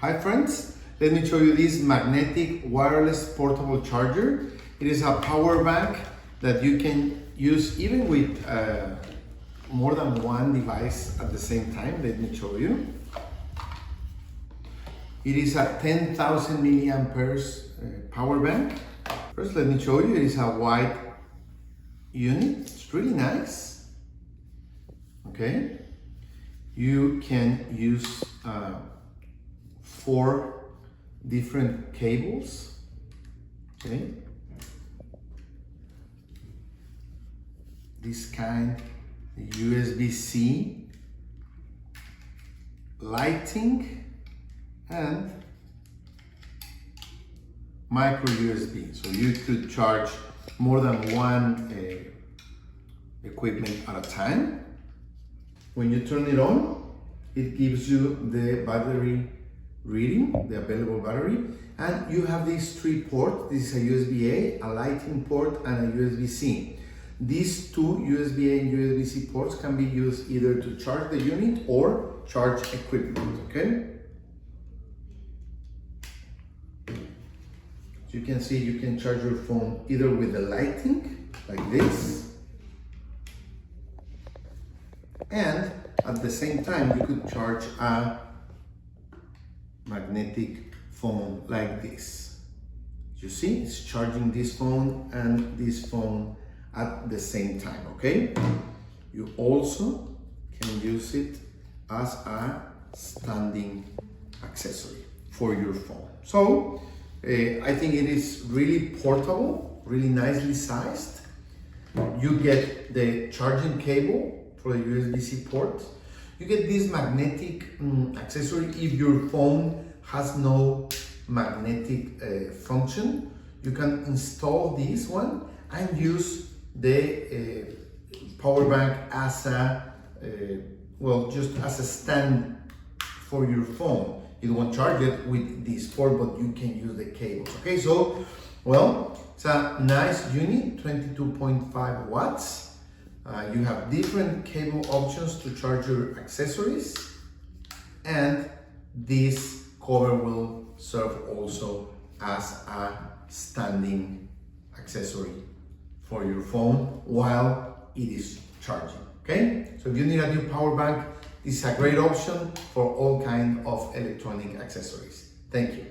Hi friends, let me show you this magnetic wireless portable charger. It is a power bank that you can use even with more than one device at the same time. Let me show you. It is a 10,000 milliamperes power bank. First, let me show you. It is a white unit. It's really nice. Okay. You can use 4 different cables. Okay. This kind, USB-C, lighting, and micro USB. So you could charge more than one equipment at a time. When you turn it on, it gives you the battery reading, the available battery, and you have these 3 ports. This is a USB-A, a lighting port, and a USB-C. These 2 USB-A and USB-C ports can be used either to charge the unit or charge equipment, okay? So you can see you can charge your phone either with the lighting, like this, and at the same time you could charge a magnetic phone like this. You see, it's charging this phone and this phone at the same time, okay? You also can use it as a standing accessory for your phone. So I think it is really portable, really nicely sized. You get the charging cable for the USB-C port. You get this magnetic accessory if your phone has no magnetic function. You can install this one and use the power bank as a, well, just as a stand for your phone. You won't charge it with this port, but you can use the cables. Okay, so, well, it's a nice unit, 22.5 watts. You have different cable options to charge your accessories, and this cover will serve also as a standing accessory for your phone while it is charging. Okay, so if you need a new power bank, this is a great option for all kinds of electronic accessories. Thank you.